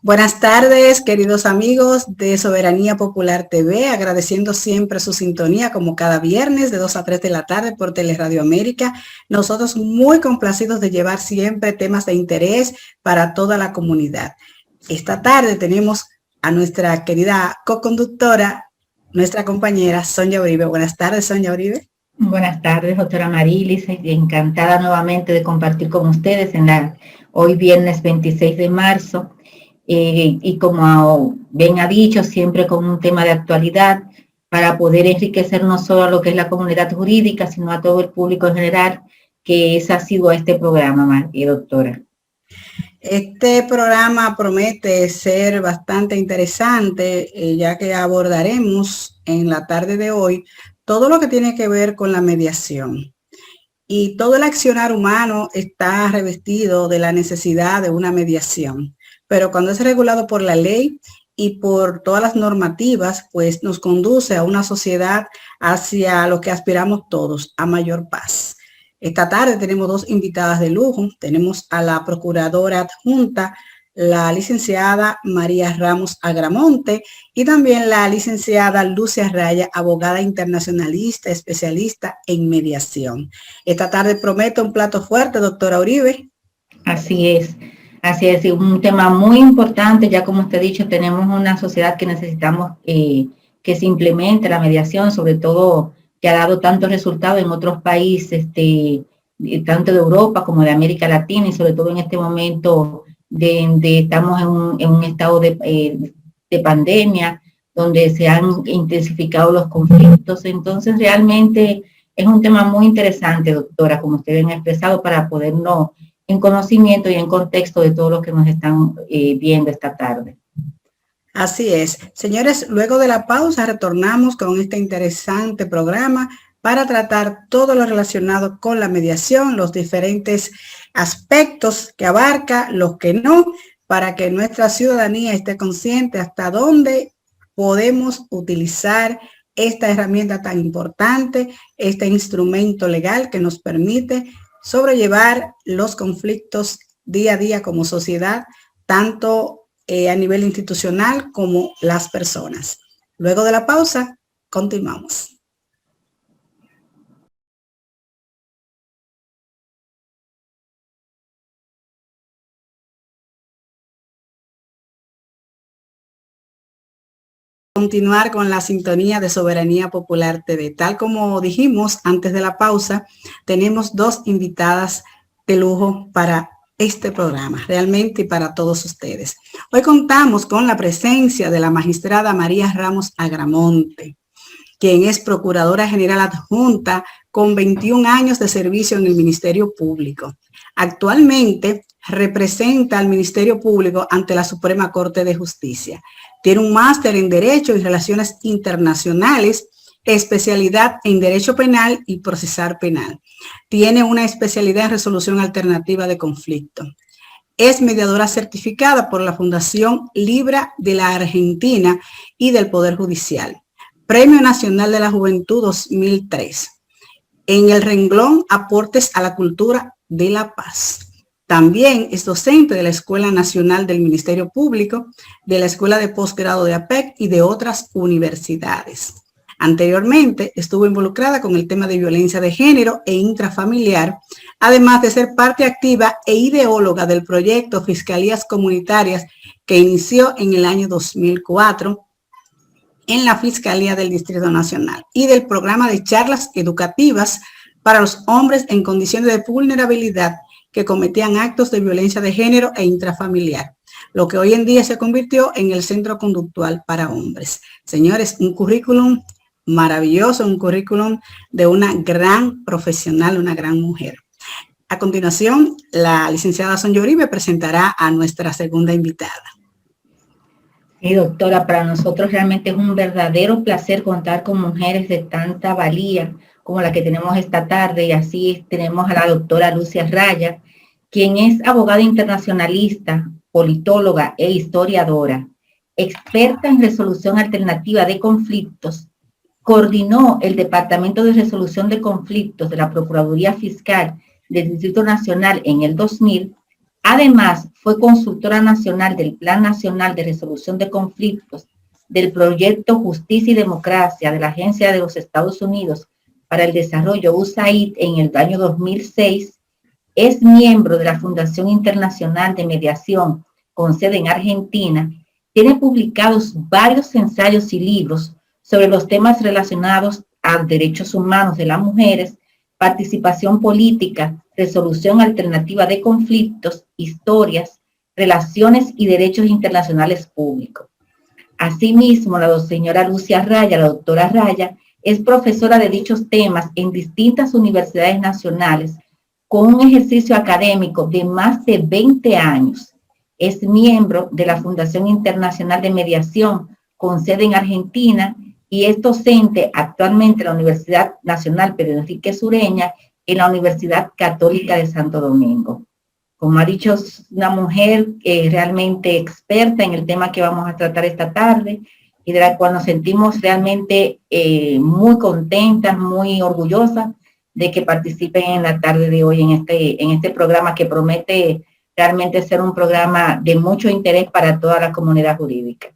Buenas tardes, queridos amigos de Soberanía Popular TV, agradeciendo siempre su sintonía como cada viernes de 2 a 3 de la tarde por Teleradio América. Nosotros muy complacidos de llevar siempre temas de interés para toda la comunidad. Esta tarde tenemos a nuestra querida co-conductora, nuestra compañera Sonia Uribe. Buenas tardes, Sonia Uribe. Buenas tardes, doctora Marilis. Encantada nuevamente de compartir con ustedes hoy viernes 26 de marzo. Y como bien ha dicho, siempre con un tema de actualidad para poder enriquecer no solo a lo que es la comunidad jurídica, sino a todo el público en general, que es asiduo a este programa, doctora. Este programa promete ser bastante interesante, ya que abordaremos en la tarde de hoy todo lo que tiene que ver con la mediación. Y todo el accionar humano está revestido de la necesidad de una mediación. Pero cuando es regulado por la ley y por todas las normativas, pues nos conduce a una sociedad hacia lo que aspiramos todos, a mayor paz. Esta tarde tenemos dos invitadas de lujo. Tenemos a la procuradora adjunta, la licenciada María Ramos Agramonte, y también la licenciada Lucia Raya, abogada internacionalista, especialista en mediación. Esta tarde promete un plato fuerte, doctora Uribe. Así es, un tema muy importante. Ya como usted ha dicho, tenemos una sociedad que necesitamos que se implemente la mediación, sobre todo que ha dado tantos resultados en otros países, tanto de Europa como de América Latina, y sobre todo en este momento de estamos en un estado de pandemia, donde se han intensificado los conflictos. Entonces realmente es un tema muy interesante, doctora, como usted bien ha expresado, para podernos en conocimiento y en contexto de todo lo que nos están viendo esta tarde. Así es. Señores, luego de la pausa retornamos con este interesante programa para tratar todo lo relacionado con la mediación, los diferentes aspectos que abarca, los que no, para que nuestra ciudadanía esté consciente hasta dónde podemos utilizar esta herramienta tan importante, este instrumento legal que nos permite sobrellevar los conflictos día a día como sociedad, tanto a nivel institucional como las personas. Luego de la pausa, continuamos. Continuar con la sintonía de Soberanía Popular TV. Tal como dijimos antes de la pausa, tenemos dos invitadas de lujo para este programa, realmente para todos ustedes. Hoy contamos con la presencia de la magistrada María Ramos Agramonte, quien es Procuradora General Adjunta con 21 años de servicio en el Ministerio Público. Actualmente representa al Ministerio Público ante la Suprema Corte de Justicia. Tiene un máster en Derecho y Relaciones Internacionales, especialidad en Derecho Penal y Procesal Penal. Tiene una especialidad en Resolución Alternativa de Conflicto. Es mediadora certificada por la Fundación Libra de la Argentina y del Poder Judicial. Premio Nacional de la Juventud 2003. En el renglón Aportes a la Cultura de la Paz. También es docente de la Escuela Nacional del Ministerio Público, de la Escuela de Posgrado de APEC y de otras universidades. Anteriormente estuvo involucrada con el tema de violencia de género e intrafamiliar, además de ser parte activa e ideóloga del proyecto Fiscalías Comunitarias que inició en el año 2004 en la Fiscalía del Distrito Nacional y del programa de charlas educativas para los hombres en condiciones de vulnerabilidad que cometían actos de violencia de género e intrafamiliar, lo que hoy en día se convirtió en el Centro Conductual para Hombres. Señores, un currículum maravilloso, un currículum de una gran profesional, una gran mujer. A continuación, la licenciada Sonia Uribe presentará a nuestra segunda invitada. Sí, doctora, para nosotros realmente es un verdadero placer contar con mujeres de tanta valía como la que tenemos esta tarde, y así tenemos a la doctora Lucia Raya, quien es abogada internacionalista, politóloga e historiadora, experta en resolución alternativa de conflictos. Coordinó el Departamento de Resolución de Conflictos de la Procuraduría Fiscal del Distrito Nacional en el 2000 Además, fue consultora nacional del Plan Nacional de Resolución de Conflictos, del proyecto Justicia y Democracia de la Agencia de los Estados Unidos para el Desarrollo, USAID, en el año 2006. Es miembro de la Fundación Internacional de Mediación con sede en Argentina. Tiene publicados varios ensayos y libros sobre los temas relacionados a derechos humanos de las mujeres, participación política, resolución alternativa de conflictos, historias, relaciones y derechos internacionales públicos. Asimismo, la señora Lucia Raya, la doctora Raya, es profesora de dichos temas en distintas universidades nacionales con un ejercicio académico de más de 20 años. Es miembro de la Fundación Internacional de Mediación con sede en Argentina y es docente actualmente en la Universidad Nacional Pedro Enríquez Ureña en la Universidad Católica de Santo Domingo. Como ha dicho, es una mujer realmente experta en el tema que vamos a tratar esta tarde y de la cual nos sentimos realmente muy contentas, muy orgullosas de que participen en la tarde de hoy en este programa que promete realmente ser un programa de mucho interés para toda la comunidad jurídica.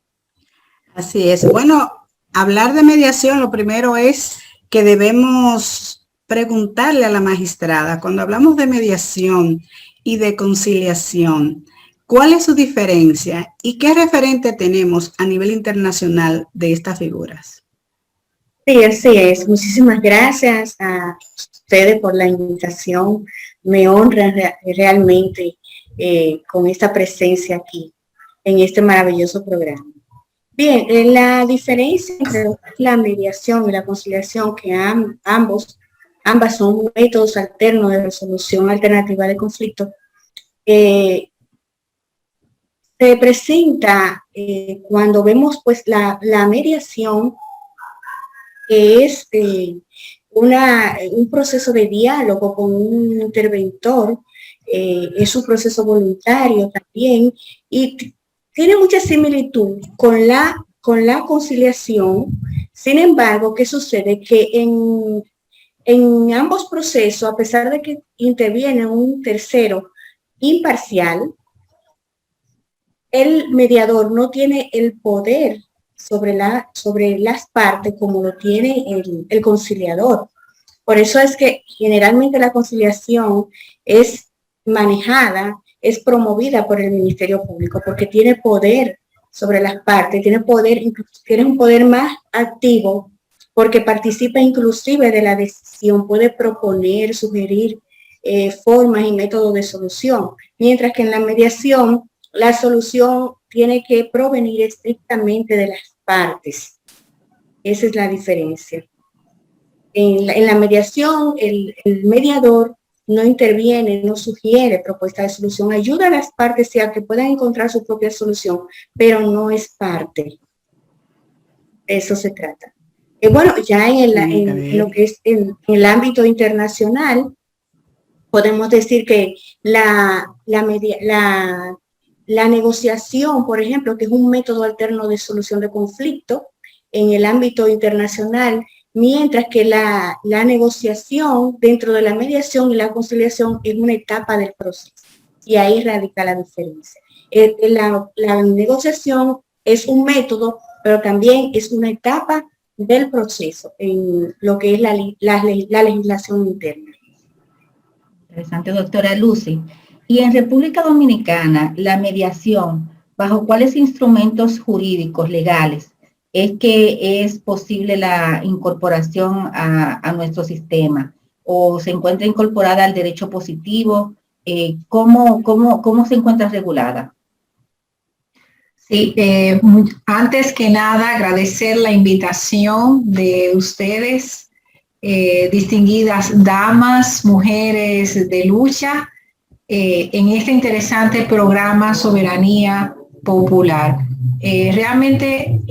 Así es. Bueno, hablar de mediación, lo primero es que debemos preguntarle a la magistrada, cuando hablamos de mediación y de conciliación, ¿cuál es su diferencia y qué referente tenemos a nivel internacional de estas figuras? Sí, así es. Muchísimas gracias a ustedes por la invitación. Me honra realmente con esta presencia aquí en este maravilloso programa. Bien, la diferencia entre la mediación y la conciliación, que ambas son métodos alternos de resolución alternativa de conflictos, se presenta cuando vemos pues la mediación, que es un proceso de diálogo con un interventor, es un proceso voluntario también y tiene mucha similitud con la conciliación. Sin embargo, ¿qué sucede? Que en ambos procesos, a pesar de que interviene un tercero imparcial, el mediador no tiene el poder sobre las partes como lo tiene el conciliador. Por eso es que generalmente la conciliación es manejada, es promovida por el Ministerio Público, porque tiene poder sobre las partes, tiene un poder más activo, porque participa inclusive de la decisión, puede proponer, sugerir formas y métodos de solución, mientras que en la mediación la solución tiene que provenir estrictamente de las partes. Esa es la diferencia. En la mediación, el mediador no interviene, no sugiere propuesta de solución, ayuda a las partes a que puedan encontrar su propia solución, pero no es parte. Eso se trata. Bueno, ya en lo que es en el ámbito internacional, podemos decir que la negociación, por ejemplo, que es un método alterno de solución de conflicto en el ámbito internacional, mientras que la negociación dentro de la mediación y la conciliación es una etapa del proceso. Y ahí radica la diferencia. La negociación es un método, pero también es una etapa del proceso en lo que es la legislación interna. Interesante, doctora Lucy. Y en República Dominicana, la mediación, ¿bajo cuáles instrumentos jurídicos legales es que es posible la incorporación a nuestro sistema? ¿O se encuentra incorporada al derecho positivo? ¿Cómo se encuentra regulada? Sí, antes que nada agradecer la invitación de ustedes, distinguidas damas, mujeres de lucha, en este interesante programa Soberanía Popular. Realmente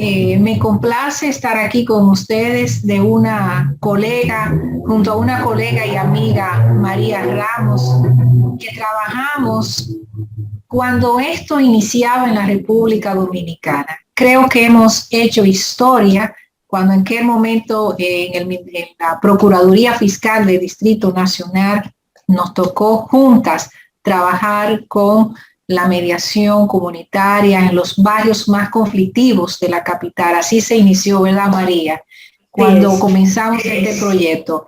me complace estar aquí con ustedes junto a una colega y amiga, María Ramos, que trabajamos cuando esto iniciaba en la República Dominicana. Creo que hemos hecho historia cuando en aquel momento en la Procuraduría Fiscal del Distrito Nacional nos tocó juntas trabajar con la mediación comunitaria en los barrios más conflictivos de la capital. Así se inició, ¿verdad, María? Cuando comenzamos este proyecto.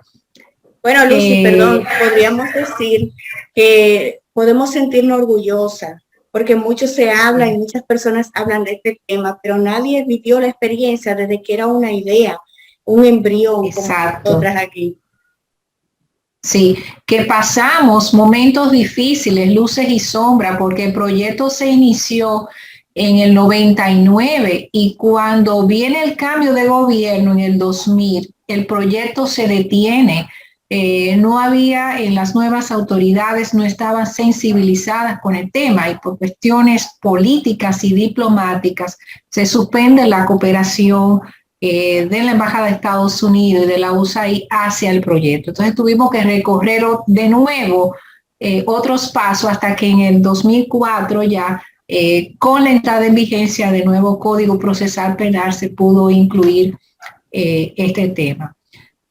Bueno, Lucy, perdón, podríamos decir que podemos sentirnos orgullosas, porque mucho se habla y muchas personas hablan de este tema, pero nadie vivió la experiencia desde que era una idea, un embrión, Exacto. como nosotras aquí. Sí, que pasamos momentos difíciles, luces y sombras, porque el proyecto se inició en el 99 y cuando viene el cambio de gobierno en el 2000, el proyecto se detiene. No había, en las nuevas autoridades no estaban sensibilizadas con el tema y por cuestiones políticas y diplomáticas se suspende la cooperación de la Embajada de Estados Unidos y de la USAID hacia el proyecto. Entonces tuvimos que recorrer de nuevo otros pasos hasta que en el 2004 ya con la entrada en vigencia del nuevo Código Procesal Penal se pudo incluir este tema.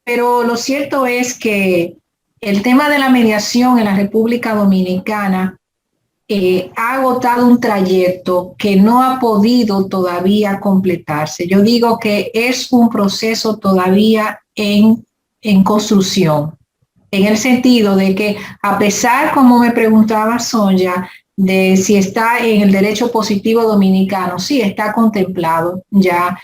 Pero lo cierto es que el tema de la mediación en la República Dominicana ha agotado un trayecto que no ha podido todavía completarse. Yo digo que es un proceso todavía en construcción, en el sentido de que a pesar, como me preguntaba Sonia, de si está en el derecho positivo dominicano, sí está contemplado ya,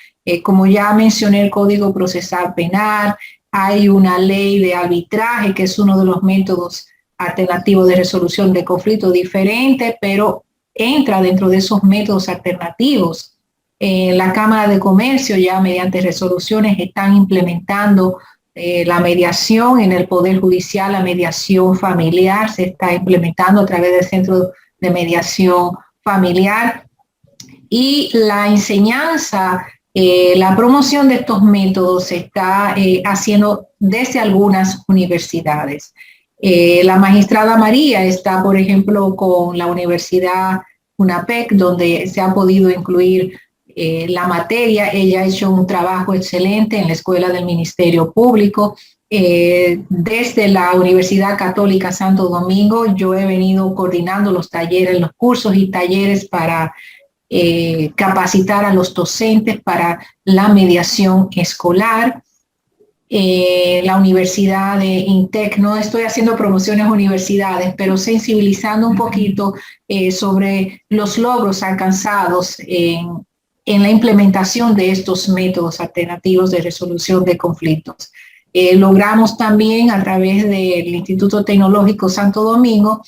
como ya mencioné, el Código Procesal Penal, hay una ley de arbitraje que es uno de los métodos alternativos de resolución de conflictos diferente, pero entra dentro de esos métodos alternativos. La Cámara de Comercio ya mediante resoluciones están implementando la mediación en el Poder Judicial, la mediación familiar se está implementando a través del Centro de Mediación Familiar y la enseñanza, la promoción de estos métodos se está haciendo desde algunas universidades. La magistrada María está, por ejemplo, con la Universidad UNAPEC, donde se ha podido incluir la materia. Ella ha hecho un trabajo excelente en la Escuela del Ministerio Público. Desde la Universidad Católica Santo Domingo, yo he venido coordinando los talleres, los cursos y talleres para capacitar a los docentes para la mediación escolar. La Universidad de INTEC, no estoy haciendo promociones a universidades, pero sensibilizando un poquito sobre los logros alcanzados en la implementación de estos métodos alternativos de resolución de conflictos. Logramos también a través del Instituto Tecnológico Santo Domingo,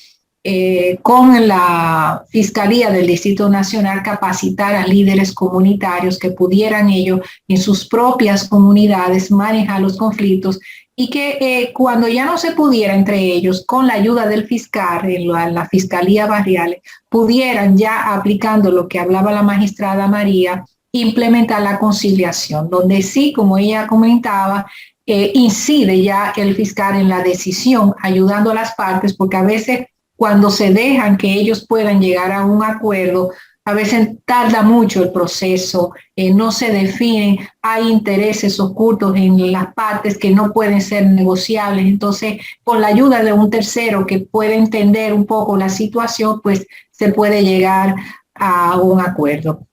con la Fiscalía del Distrito Nacional, capacitar a líderes comunitarios que pudieran ellos en sus propias comunidades manejar los conflictos y que cuando ya no se pudiera entre ellos, con la ayuda del fiscal en la Fiscalía Barriales, pudieran ya aplicando lo que hablaba la magistrada María, implementar la conciliación, donde sí, como ella comentaba, incide ya el fiscal en la decisión, ayudando a las partes, porque a veces cuando se dejan que ellos puedan llegar a un acuerdo, a veces tarda mucho el proceso, no se definen, hay intereses ocultos en las partes que no pueden ser negociables. Entonces, con la ayuda de un tercero que puede entender un poco la situación, pues se puede llegar a un acuerdo.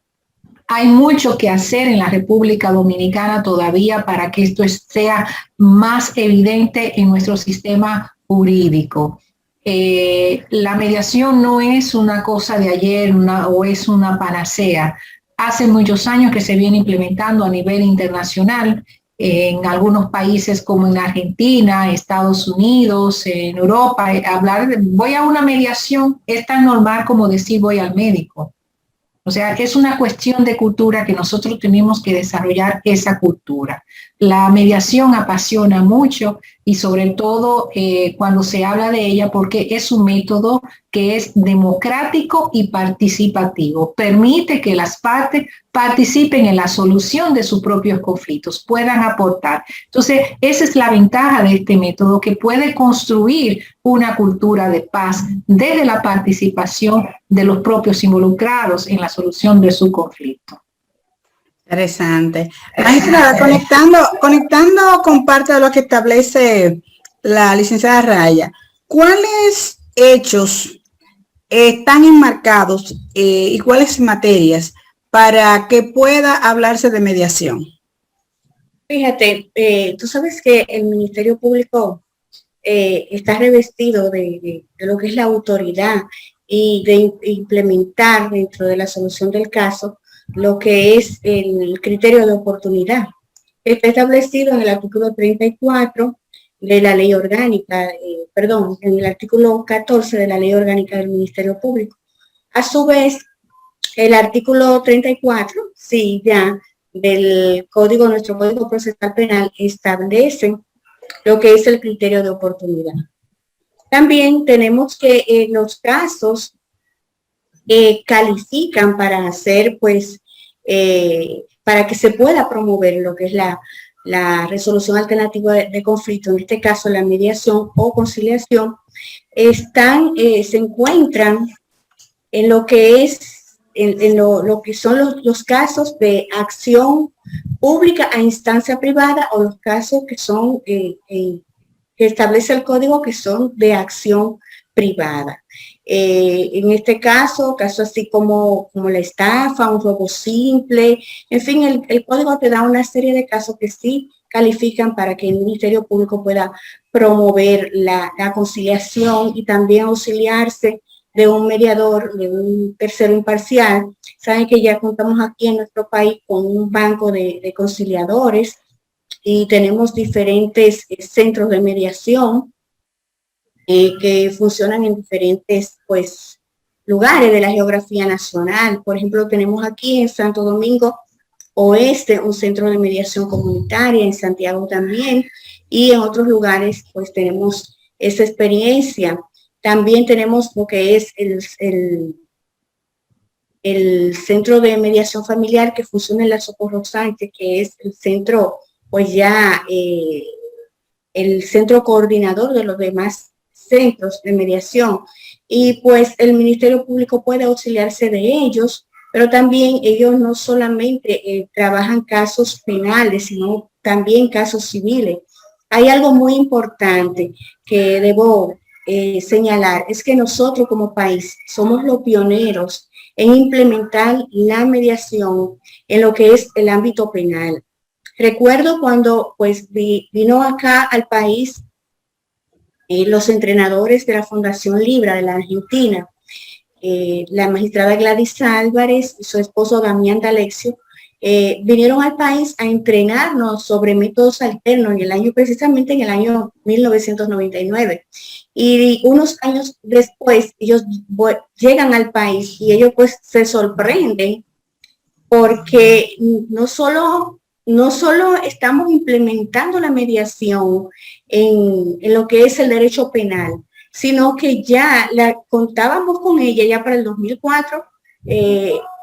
Hay mucho que hacer en la República Dominicana todavía para que esto sea más evidente en nuestro sistema jurídico. La mediación no es una cosa de ayer o es una panacea. Hace muchos años que se viene implementando a nivel internacional en algunos países como en Argentina, Estados Unidos, en Europa. Voy a una mediación es tan normal como decir voy al médico. O sea, es una cuestión de cultura que nosotros tenemos que desarrollar esa cultura. La mediación apasiona mucho y sobre todo cuando se habla de ella porque es un método que es democrático y participativo. Permite que las partes participen en la solución de sus propios conflictos, puedan aportar. Entonces, esa es la ventaja de este método, que puede construir una cultura de paz desde la participación de los propios involucrados en la solución de su conflicto. Interesante. Maestra, conectando con parte de lo que establece la licenciada Raya, ¿cuáles hechos están enmarcados y cuáles materias para que pueda hablarse de mediación? Fíjate, tú sabes que el Ministerio Público está revestido de lo que es la autoridad y de implementar dentro de la solución del caso lo que es el criterio de oportunidad. Está establecido en el artículo 34 de la ley orgánica, en el artículo 14 de la ley orgánica del Ministerio Público. A su vez, el artículo 34, sí, ya del código, nuestro Código Procesal Penal establece lo que es el criterio de oportunidad. También tenemos que los casos califican para hacer, pues, para que se pueda promover lo que es la resolución alternativa de conflicto, en este caso la mediación o conciliación, se encuentran en lo que es en lo que son los casos de acción pública a instancia privada o los casos que son que establece el código que son de acción privada. En este caso, casos así como la estafa, un robo simple, en fin, el código te da una serie de casos que sí califican para que el Ministerio Público pueda promover la conciliación y también auxiliarse de un mediador, de un tercero imparcial. Saben que ya contamos aquí en nuestro país con un banco de conciliadores y tenemos diferentes centros de mediación que funcionan en diferentes, pues, lugares de la geografía nacional. Por ejemplo, tenemos aquí en Santo Domingo Oeste un centro de mediación comunitaria, en Santiago también, y en otros lugares, pues, tenemos esa experiencia. También tenemos lo que es el centro de mediación familiar que funciona en la Socorro Sánchez, que es el centro, pues ya el centro coordinador de los demás centros de mediación. Y pues el Ministerio Público puede auxiliarse de ellos, pero también ellos no solamente trabajan casos penales, sino también casos civiles. Hay algo muy importante que debo señalar, es que nosotros como país somos los pioneros en implementar la mediación en lo que es el ámbito penal. Recuerdo cuando pues vino acá al país los entrenadores de la Fundación Libra de la Argentina, la magistrada Gladys Álvarez y su esposo Damián D'Alexio, vinieron al país a entrenarnos sobre métodos alternos precisamente en el año 1999. Y unos años después ellos llegan al país y ellos pues se sorprenden porque no solo estamos implementando la mediación en lo que es el derecho penal, sino que ya contábamos con ella ya para el 2004,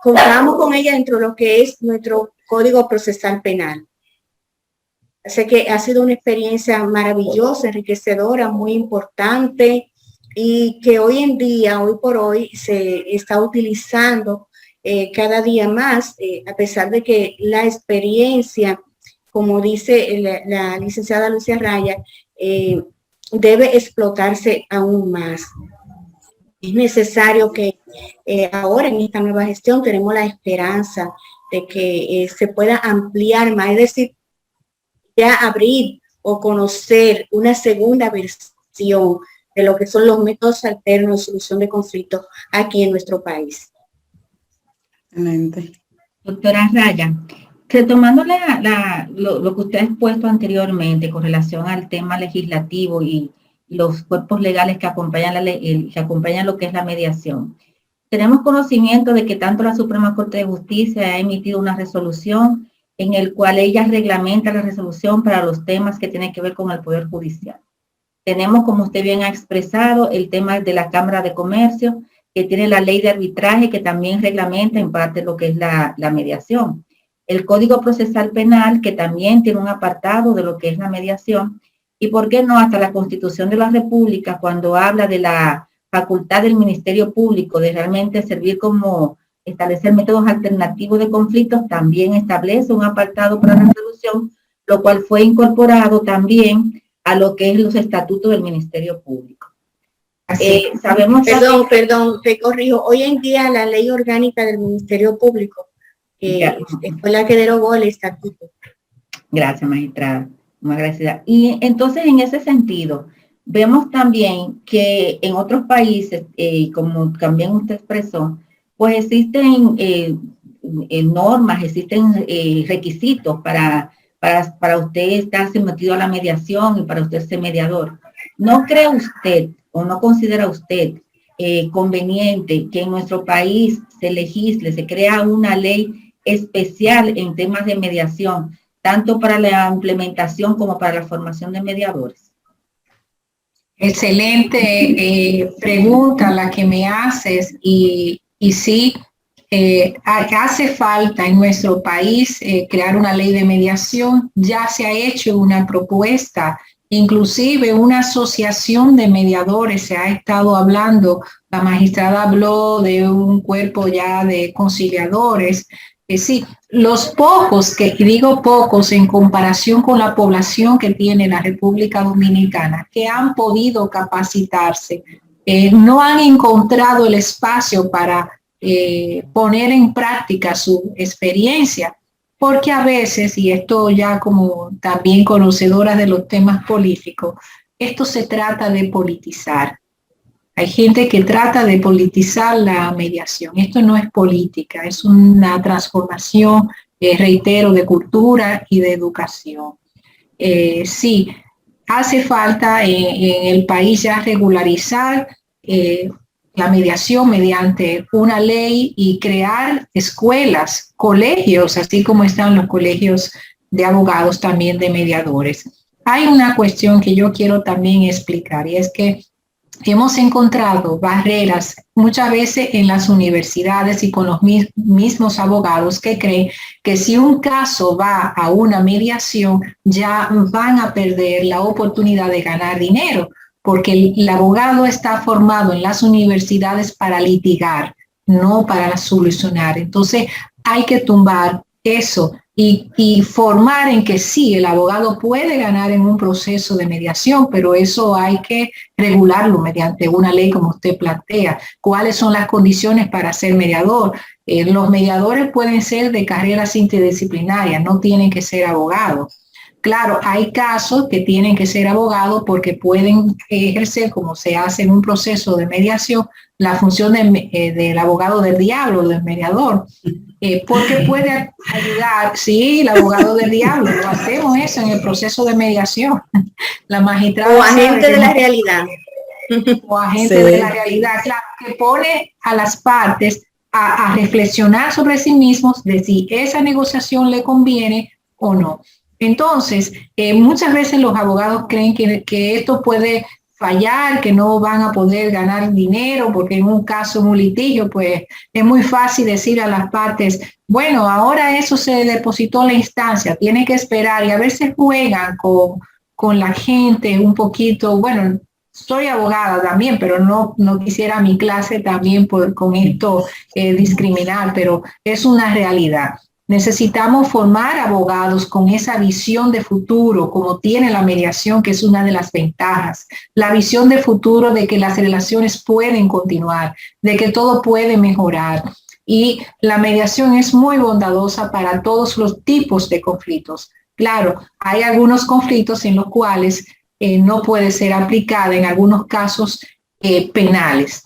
contábamos con ella dentro de lo que es nuestro Código Procesal Penal. Así que ha sido una experiencia maravillosa, enriquecedora, muy importante y que hoy por hoy, se está utilizando cada día más, a pesar de que la experiencia, como dice la licenciada Lucia Raya, debe explotarse aún más. Es necesario que ahora en esta nueva gestión tenemos la esperanza de que se pueda ampliar más, es decir, ya abrir o conocer una segunda versión de lo que son los métodos alternos de solución de conflictos aquí en nuestro país. Excelente. Doctora Raya, retomando lo que usted ha expuesto anteriormente con relación al tema legislativo y los cuerpos legales que acompañan que acompañan lo que es la mediación. Tenemos conocimiento de que tanto la Suprema Corte de Justicia ha emitido una resolución en el cual ella reglamenta la resolución para los temas que tienen que ver con el Poder Judicial. Tenemos, como usted bien ha expresado, el tema de la Cámara de Comercio, que tiene la ley de arbitraje, que también reglamenta en parte lo que es la mediación. El Código Procesal Penal, que también tiene un apartado de lo que es la mediación. Y por qué no, hasta la Constitución de la República, cuando habla de la facultad del Ministerio Público de realmente servir como establecer métodos alternativos de conflictos, también establece un apartado para la resolución, lo cual fue incorporado también a lo que es los estatutos del Ministerio Público. Sabemos Perdón, te corrijo. Hoy en día la ley orgánica del Ministerio Público fue la que derogó el estatuto. Gracias, magistrada. Muy agradecida. Y entonces, en ese sentido, vemos también que en otros países, como también usted expresó, pues existen normas, existen requisitos para usted estar sometido a la mediación y para usted ser mediador. ¿No cree usted o no considera usted conveniente que en nuestro país se legisle, se crea una ley especial en temas de mediación, tanto para la implementación como para la formación de mediadores? Excelente pregunta la que me haces y sí, hace falta en nuestro país crear una ley de mediación. Ya se ha hecho una propuesta, inclusive una asociación de mediadores se ha estado hablando. La magistrada habló de un cuerpo ya de conciliadores. Sí, los pocos, que digo pocos en comparación con la población que tiene la República Dominicana, que han podido capacitarse, no han encontrado el espacio para poner en práctica su experiencia, porque a veces, y esto ya como también conocedora de los temas políticos, esto se trata de politizar. Hay gente que trata de politizar la mediación. Esto no es política, es una transformación, reitero, de cultura y de educación. Sí, hace falta en el país ya regularizar la mediación mediante una ley y crear escuelas, colegios, así como están los colegios de abogados también de mediadores. Hay una cuestión que yo quiero también explicar y es que hemos encontrado barreras muchas veces en las universidades y con los mismos abogados que creen que si un caso va a una mediación ya van a perder la oportunidad de ganar dinero, porque el abogado está formado en las universidades para litigar, no para solucionar. Entonces hay que tumbar eso y formar en que sí, el abogado puede ganar en un proceso de mediación, pero eso hay que regularlo mediante una ley como usted plantea. ¿Cuáles son las condiciones para ser mediador? Los mediadores pueden ser de carreras interdisciplinarias, no tienen que ser abogados. Claro, hay casos que tienen que ser abogados porque pueden ejercer, como se hace en un proceso de mediación, la función del abogado del diablo, del mediador, porque puede ayudar, sí, el abogado del diablo, lo hacemos eso en el proceso de mediación. La magistrada o agente de la realidad. O agente de la realidad, claro, que pone a las partes a reflexionar sobre sí mismos de si esa negociación le conviene o no. Entonces, muchas veces los abogados creen que esto puede fallar, que no van a poder ganar dinero, porque en un caso, en un litigio, pues es muy fácil decir a las partes, bueno, ahora eso se depositó en la instancia, tiene que esperar, y a veces juegan con la gente un poquito. Bueno, soy abogada también, pero no quisiera mi clase también con esto discriminar, pero es una realidad. Necesitamos formar abogados con esa visión de futuro, como tiene la mediación, que es una de las ventajas. La visión de futuro de que las relaciones pueden continuar, de que todo puede mejorar. Y la mediación es muy bondadosa para todos los tipos de conflictos. Claro, hay algunos conflictos en los cuales no puede ser aplicada, en algunos casos penales.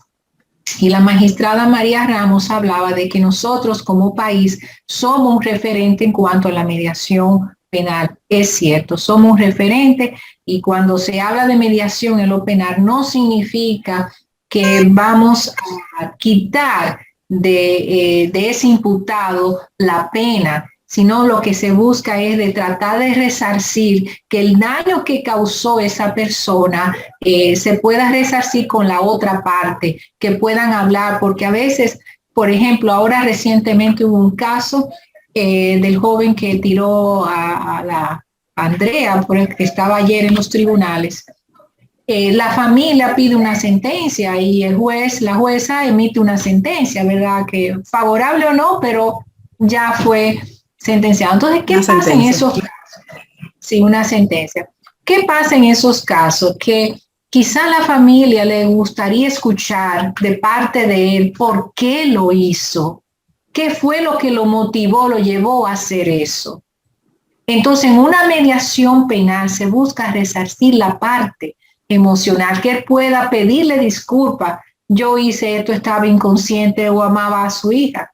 Y la magistrada María Ramos hablaba de que nosotros como país somos un referente en cuanto a la mediación penal. Es cierto, somos un referente, y cuando se habla de mediación en lo penal no significa que vamos a quitar de ese imputado la pena, sino lo que se busca es de tratar de resarcir que el daño que causó esa persona se pueda resarcir con la otra parte, que puedan hablar, porque a veces, por ejemplo, ahora recientemente hubo un caso del joven que tiró a la Andrea, que estaba ayer en los tribunales. La familia pide una sentencia y la jueza emite una sentencia, ¿verdad? Que favorable o no, pero ya fue sentenciado. Entonces, ¿qué pasa en esos casos? Sí, una sentencia. ¿Qué pasa en esos casos? Que quizá a la familia le gustaría escuchar de parte de él por qué lo hizo, qué fue lo que lo motivó, lo llevó a hacer eso. Entonces, en una mediación penal se busca resarcir la parte emocional, que él pueda pedirle disculpas. Yo hice esto, estaba inconsciente o amaba a su hija.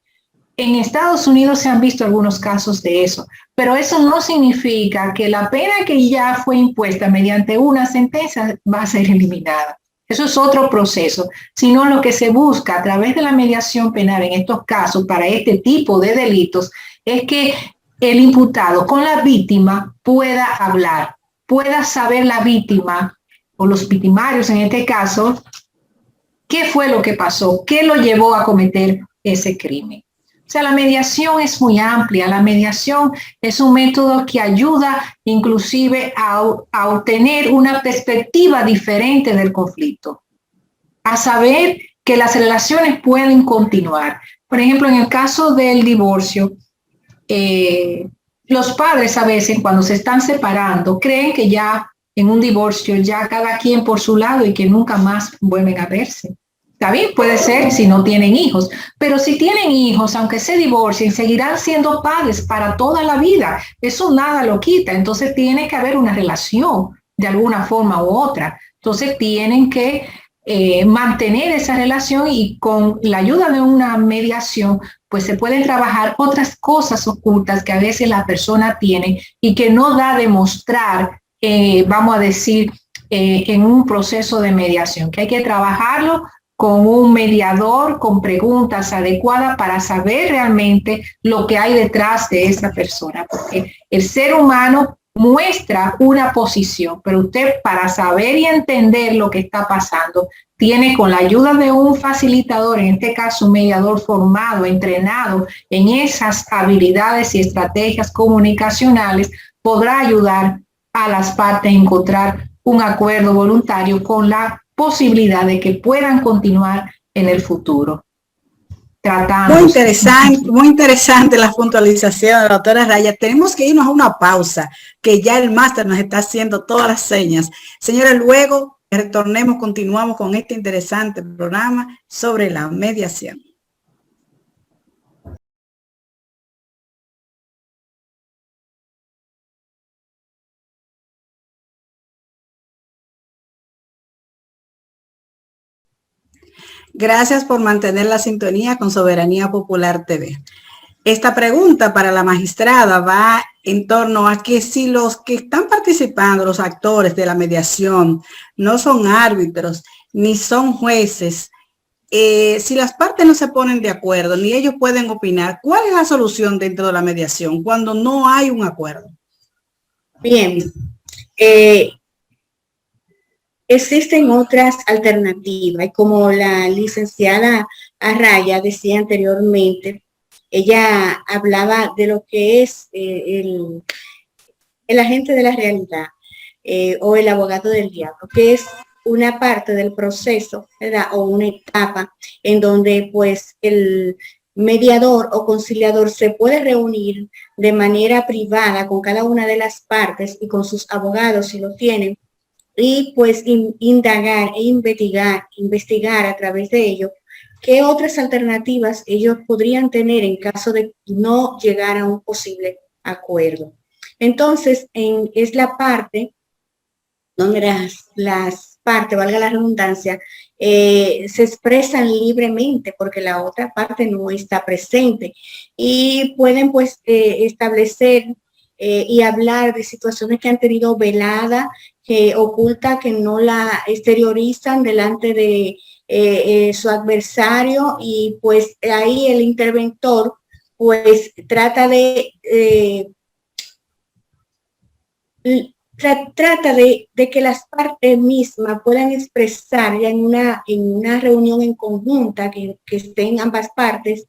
En Estados Unidos se han visto algunos casos de eso, pero eso no significa que la pena que ya fue impuesta mediante una sentencia va a ser eliminada. Eso es otro proceso, sino lo que se busca a través de la mediación penal en estos casos para este tipo de delitos es que el imputado con la víctima pueda hablar, pueda saber la víctima o los victimarios en este caso, qué fue lo que pasó, qué lo llevó a cometer ese crimen. O sea, la mediación es muy amplia. La mediación es un método que ayuda inclusive a obtener una perspectiva diferente del conflicto, a saber que las relaciones pueden continuar. Por ejemplo, en el caso del divorcio, los padres a veces cuando se están separando creen que ya en un divorcio ya cada quien por su lado y que nunca más vuelven a verse. Está bien, puede ser si no tienen hijos, pero si tienen hijos, aunque se divorcien, seguirán siendo padres para toda la vida. Eso nada lo quita. Entonces tiene que haber una relación de alguna forma u otra. Entonces tienen que mantener esa relación y con la ayuda de una mediación, pues se pueden trabajar otras cosas ocultas que a veces la persona tiene y que no da a demostrar, vamos a decir, en un proceso de mediación, que hay que trabajarlo con un mediador, con preguntas adecuadas para saber realmente lo que hay detrás de esa persona, porque el ser humano muestra una posición, pero usted para saber y entender lo que está pasando, tiene con la ayuda de un facilitador, en este caso un mediador formado, entrenado en esas habilidades y estrategias comunicacionales, podrá ayudar a las partes a encontrar un acuerdo voluntario con la posibilidad de que puedan continuar en el futuro. Muy interesante la puntualización de la doctora Raya. Tenemos que irnos a una pausa, que ya el máster nos está haciendo todas las señas. Señores, luego retornemos, continuamos con este interesante programa sobre la mediación. Gracias por mantener la sintonía con Soberanía Popular TV. Esta pregunta para la magistrada va en torno a que si los que están participando, los actores de la mediación, no son árbitros ni son jueces, si las partes no se ponen de acuerdo ni ellos pueden opinar, ¿cuál es la solución dentro de la mediación cuando no hay un acuerdo? Bien, existen otras alternativas, como la licenciada Arraya decía anteriormente. Ella hablaba de lo que es el agente de la realidad o el abogado del diablo, que es una parte del proceso, ¿verdad? O una etapa en donde pues el mediador o conciliador se puede reunir de manera privada con cada una de las partes y con sus abogados si lo tienen, y pues indagar e investigar a través de ello qué otras alternativas ellos podrían tener en caso de no llegar a un posible acuerdo. Entonces, es la parte donde las partes, valga la redundancia, se expresan libremente porque la otra parte no está presente y pueden pues establecer y hablar de situaciones que han tenido velada, que oculta, que no la exteriorizan delante de su adversario, y pues ahí el interventor pues trata de que las partes mismas puedan expresar ya en una reunión en conjunta que estén ambas partes,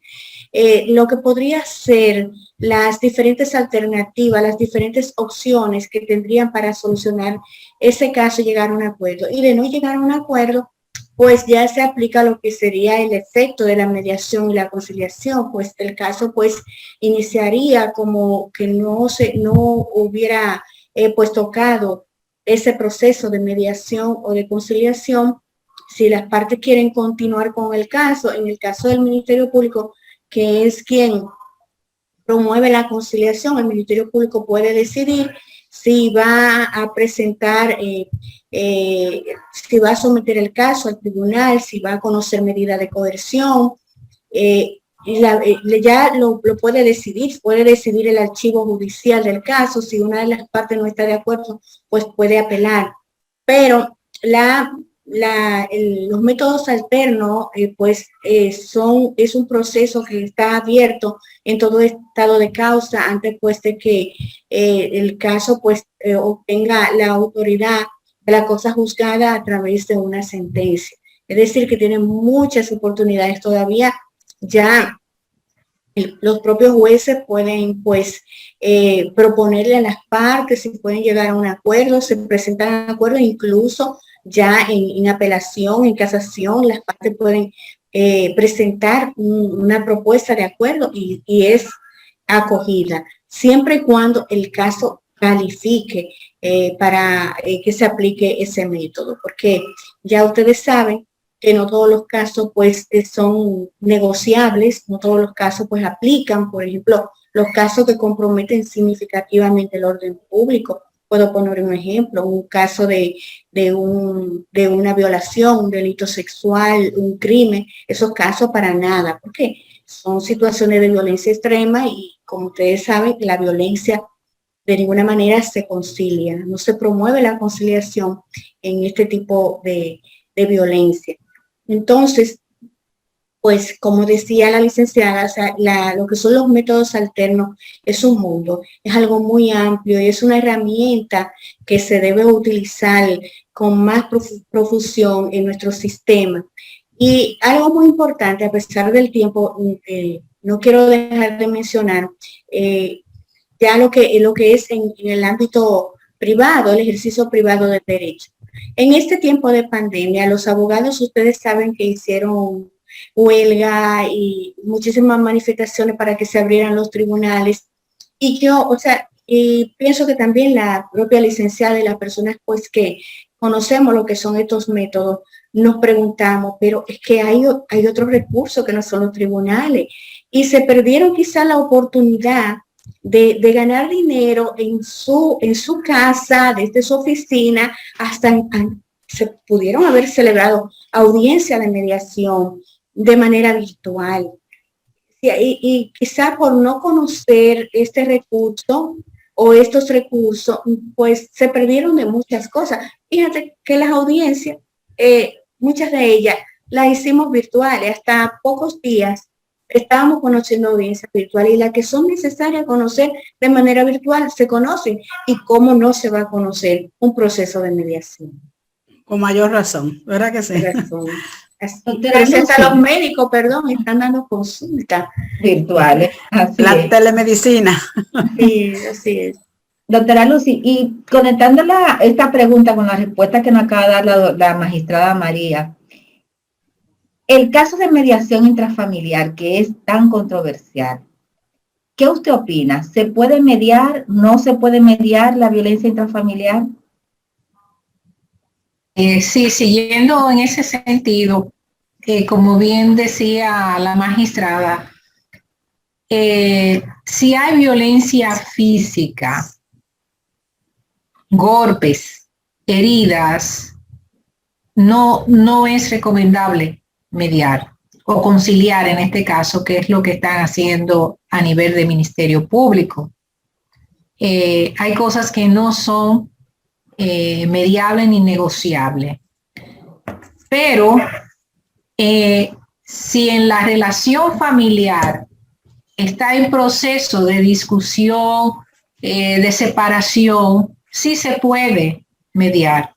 lo que podría ser las diferentes alternativas, las diferentes opciones que tendrían para solucionar ese caso y llegar a un acuerdo. Y de no llegar a un acuerdo, pues ya se aplica lo que sería el efecto de la mediación y la conciliación, pues el caso pues iniciaría como que no hubiera pues tocado ese proceso de mediación o de conciliación. Si las partes quieren continuar con el caso, en el caso del Ministerio Público, que es quien promueve la conciliación, el Ministerio Público puede decidir si va a presentar, si va a someter el caso al tribunal, si va a conocer medida de coerción. Ya lo puede decidir el archivo judicial del caso. Si una de las partes no está de acuerdo, pues puede apelar. Pero los métodos alternos, es un proceso que está abierto en todo estado de causa antes pues de que el caso pues obtenga la autoridad de la cosa juzgada a través de una sentencia. Es decir, que tienen muchas oportunidades todavía. Ya los propios jueces pueden pues proponerle a las partes si pueden llegar a un acuerdo, se presentan acuerdos, incluso ya en apelación, en casación, las partes pueden presentar una propuesta de acuerdo y es acogida, siempre y cuando el caso califique para que se aplique ese método, porque ya ustedes saben que no todos los casos pues son negociables, no todos los casos pues aplican. Por ejemplo, los casos que comprometen significativamente el orden público. Puedo poner un ejemplo, un caso de una violación, un delito sexual, un crimen, esos casos para nada, porque son situaciones de violencia extrema y como ustedes saben, la violencia de ninguna manera se concilia, no se promueve la conciliación en este tipo de violencia. Entonces, pues como decía la licenciada, o sea, lo que son los métodos alternos es un mundo, es algo muy amplio y es una herramienta que se debe utilizar con más profusión en nuestro sistema. Y algo muy importante, a pesar del tiempo, no quiero dejar de mencionar, ya lo que es en el ámbito privado, el ejercicio privado del derecho. En este tiempo de pandemia, los abogados, ustedes saben que hicieron huelga y muchísimas manifestaciones para que se abrieran los tribunales. Y yo, pienso que también la propia licenciada y las personas pues que conocemos lo que son estos métodos, nos preguntamos, pero es que hay otros recursos que no son los tribunales. Y se perdieron quizá la oportunidad de ganar dinero en su casa, desde su oficina, hasta se pudieron haber celebrado audiencias de mediación de manera virtual. Y quizá por no conocer este recurso o estos recursos, pues se perdieron de muchas cosas. Fíjate que las audiencias, muchas de ellas las hicimos virtuales, hasta pocos días estábamos conociendo audiencias virtuales y las que son necesarias conocer de manera virtual se conocen. ¿Y cómo no se va a conocer un proceso de mediación? Con mayor razón, ¿verdad que sí? Hasta los médicos, están dando consultas virtuales. La telemedicina. Sí, así es. Doctora Lucy, y conectando esta pregunta con la respuesta que nos acaba de dar la magistrada María, el caso de mediación intrafamiliar, que es tan controversial, ¿qué usted opina? ¿Se puede mediar? ¿No se puede mediar la violencia intrafamiliar? Sí, siguiendo en ese sentido, como bien decía la magistrada, si hay violencia física, golpes, heridas, no es recomendable mediar o conciliar en este caso, que es lo que están haciendo a nivel de Ministerio Público. Hay cosas que no son mediable ni negociable. Pero si en la relación familiar está en proceso de discusión, de separación, sí se puede mediar.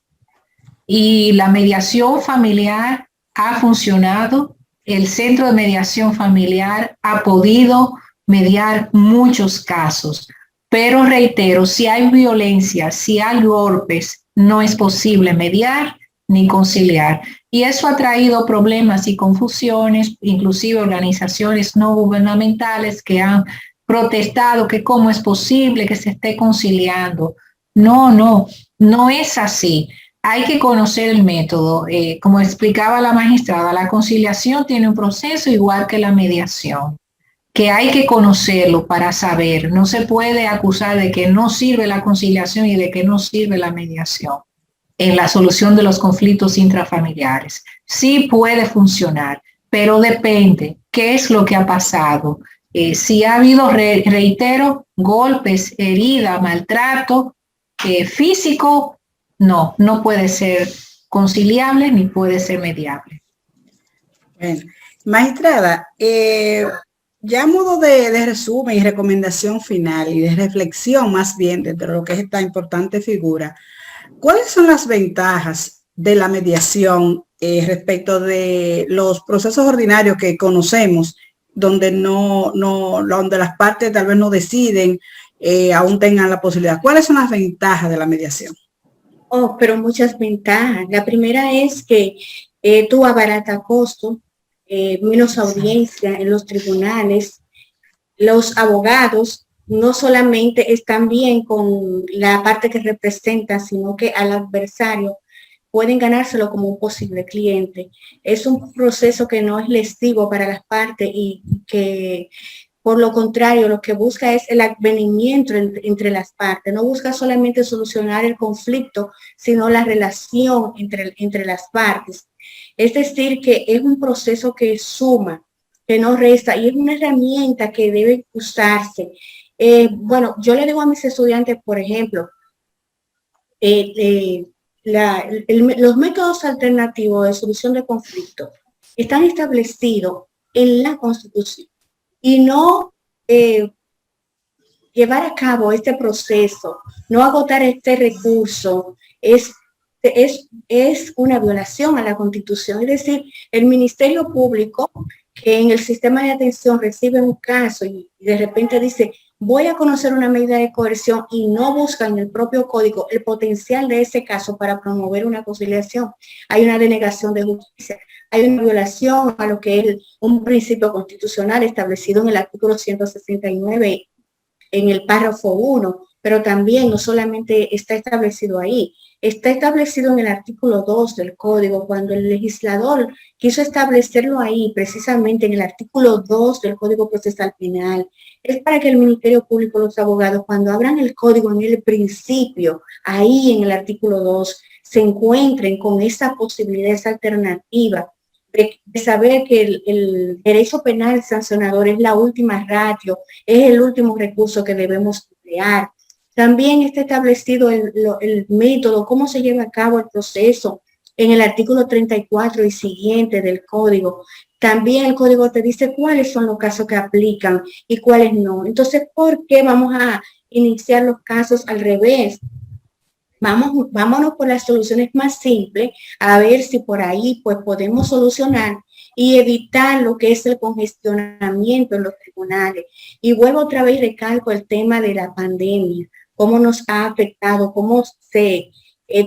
Y la mediación familiar ha funcionado. El Centro de Mediación Familiar ha podido mediar muchos casos. Pero reitero, si hay violencia, si hay golpes, no es posible mediar ni conciliar. Y eso ha traído problemas y confusiones, inclusive organizaciones no gubernamentales que han protestado que cómo es posible que se esté conciliando. No, No es así. Hay que conocer el método. Como explicaba la magistrada, la conciliación tiene un proceso igual que la mediación, que hay que conocerlo para saber. No se puede acusar de que no sirve la conciliación y de que no sirve la mediación en la solución de los conflictos intrafamiliares. Sí puede funcionar, pero depende qué es lo que ha pasado. Si ha habido, reitero, golpes, herida, maltrato físico, no puede ser conciliable ni puede ser mediable. Bueno, magistrada, ya a modo de resumen y recomendación final y de reflexión más bien dentro de lo que es esta importante figura, ¿cuáles son las ventajas de la mediación respecto de los procesos ordinarios que conocemos, donde donde las partes tal vez no deciden, aún tengan la posibilidad? ¿Cuáles son las ventajas de la mediación? Oh, pero muchas ventajas. La primera es que tú abarata costos, menos audiencia en los tribunales. Los abogados no solamente están bien con la parte que representa, sino que al adversario pueden ganárselo como un posible cliente. Es un proceso que no es lesivo para las partes y que, por lo contrario, lo que busca es el advenimiento entre las partes. No busca solamente solucionar el conflicto, sino la relación entre las partes. Es decir, que es un proceso que suma, que no resta, y es una herramienta que debe usarse. Bueno, yo le digo a mis estudiantes, por ejemplo, los métodos alternativos de solución de conflictos están establecidos en la Constitución y no llevar a cabo este proceso, no agotar este recurso, es una violación a la Constitución. Es decir, el Ministerio Público, que en el sistema de atención recibe un caso y de repente dice, voy a conocer una medida de coerción, y no busca en el propio código el potencial de ese caso para promover una conciliación, hay una denegación de justicia, hay una violación a lo que es un principio constitucional establecido en el artículo 169 en el párrafo 1, pero también no solamente está establecido ahí, está establecido en el artículo 2 del Código. Cuando el legislador quiso establecerlo ahí, precisamente en el artículo 2 del Código Procesal Penal, es para que el Ministerio Público, los abogados, cuando abran el Código en el principio, ahí en el artículo 2, se encuentren con esa posibilidad, esa alternativa de saber que el derecho penal sancionador es la última ratio, es el último recurso que debemos emplear. También está establecido el método, cómo se lleva a cabo el proceso en el artículo 34 y siguiente del código. También el código te dice cuáles son los casos que aplican y cuáles no. Entonces, ¿por qué vamos a iniciar los casos al revés? Vámonos por las soluciones más simples, a ver si por ahí pues podemos solucionar y evitar lo que es el congestionamiento en los tribunales. Y vuelvo otra vez y recalco el tema de la pandemia, cómo nos ha afectado, cómo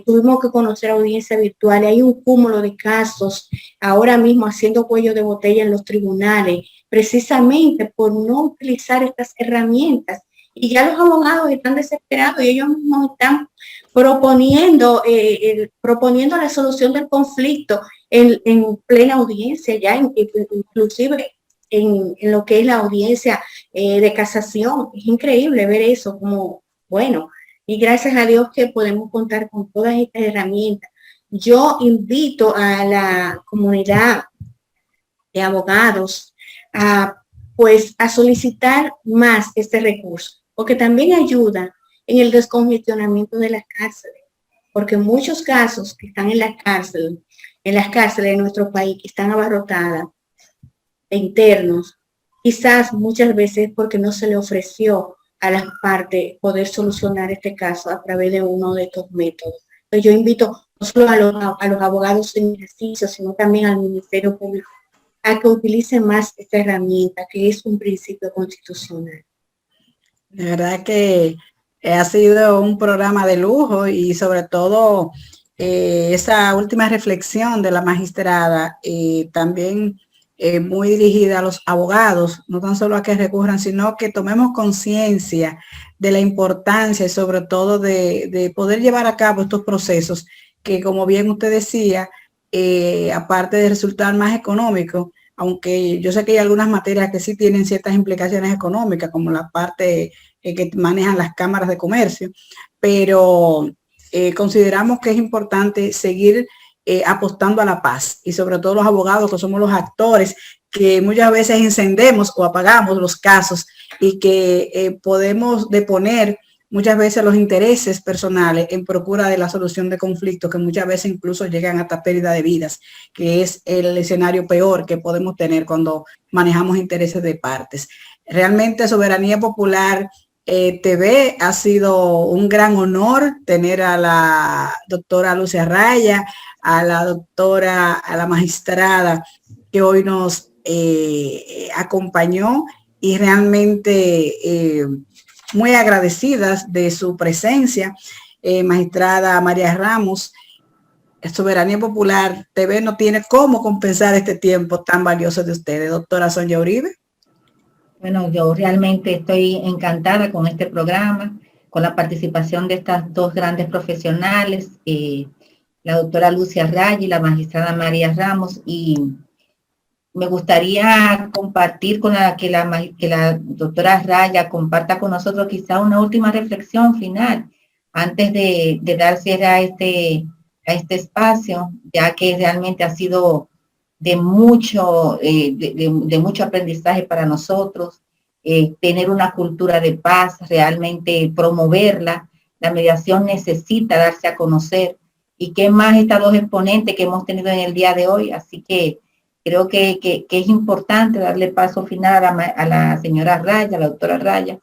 tuvimos que conocer audiencia virtual, y hay un cúmulo de casos ahora mismo haciendo cuello de botella en los tribunales, precisamente por no utilizar estas herramientas. Y ya los abogados están desesperados y ellos mismos están proponiendo la solución del conflicto en plena audiencia, ya inclusive en lo que es la audiencia de casación. Es increíble ver eso, como, bueno, y gracias a Dios que podemos contar con todas estas herramientas. Yo invito a la comunidad de abogados a solicitar más este recurso, porque también ayuda en el descongestionamiento de las cárceles, porque muchos casos que están en las cárceles de nuestro país, que están abarrotadas de internos, quizás muchas veces porque no se le ofreció a las partes poder solucionar este caso a través de uno de estos métodos. Entonces yo invito no solo a los abogados en ejercicio, sino también al Ministerio Público a que utilicen más esta herramienta, que es un principio constitucional. De verdad que ha sido un programa de lujo, y sobre todo esa última reflexión de la magistrada, también muy dirigida a los abogados, no tan solo a que recurran, sino que tomemos conciencia de la importancia y sobre todo de poder llevar a cabo estos procesos que, como bien usted decía, aparte de resultar más económico, aunque yo sé que hay algunas materias que sí tienen ciertas implicaciones económicas, como la parte que manejan las cámaras de comercio, pero consideramos que es importante seguir apostando a la paz, y sobre todo los abogados, que somos los actores que muchas veces encendemos o apagamos los casos, y que podemos deponer muchas veces los intereses personales en procura de la solución de conflictos que muchas veces incluso llegan hasta pérdida de vidas, que es el escenario peor que podemos tener cuando manejamos intereses de partes. Realmente Soberanía Popular TV ha sido un gran honor tener a la doctora Lucia Raya, a la magistrada que hoy nos acompañó, y realmente muy agradecidas de su presencia. Magistrada María Ramos, Soberanía Popular TV no tiene cómo compensar este tiempo tan valioso de ustedes. Doctora Sonia Uribe. Bueno, yo realmente estoy encantada con este programa, con la participación de estas dos grandes profesionales, la doctora Lucia Raya y la magistrada María Ramos, y me gustaría compartir con que la doctora Raya comparta con nosotros quizá una última reflexión final antes de dar cierre a este espacio, ya que realmente ha sido de mucho aprendizaje para nosotros, tener una cultura de paz, realmente promoverla. La mediación necesita darse a conocer, y qué más estas dos exponentes que hemos tenido en el día de hoy. Así que creo que es importante darle paso final a la señora Raya, a la doctora Raya,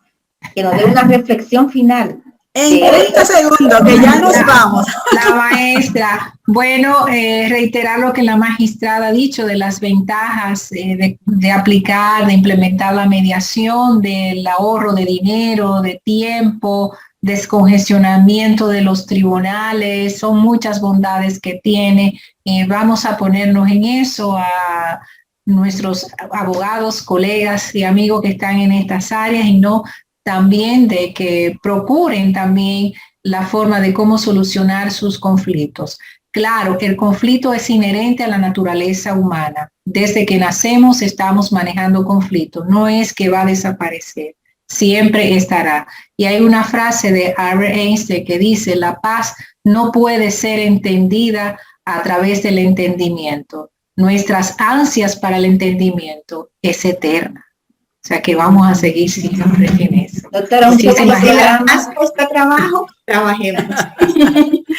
que nos dé una reflexión final. En 30 segundos, que ya nos vamos. La maestra, bueno, reiterar lo que la magistrada ha dicho de las ventajas de aplicar, de implementar la mediación, del ahorro de dinero, de tiempo, descongestionamiento de los tribunales. Son muchas bondades que tiene. Vamos a ponernos en eso, a nuestros abogados, colegas y amigos que están en estas áreas, y no también de que procuren también la forma de cómo solucionar sus conflictos. Claro, el conflicto es inherente a la naturaleza humana. Desde que nacemos estamos manejando conflictos. No es que va a desaparecer, siempre estará. Y hay una frase de Albert Einstein que dice: la paz no puede ser entendida a través del entendimiento. Nuestras ansias para el entendimiento es eterna. O sea que vamos a seguir siempre en eso. Doctora, más cuesta trabajo, trabajemos.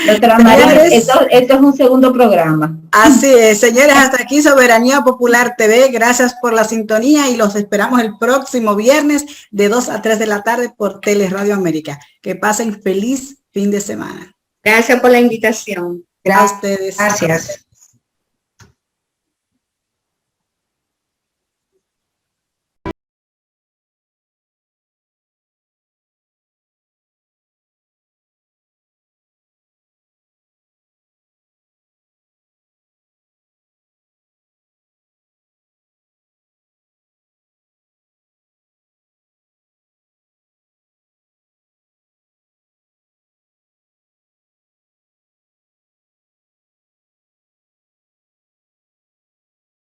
Doctora María, esto es un segundo programa. Así es, señores, hasta aquí Soberanía Popular TV. Gracias por la sintonía y los esperamos el próximo viernes de 2 a 3 de la tarde por Teleradio América. Que pasen feliz fin de semana. Gracias por la invitación. Gracias a ustedes. Gracias.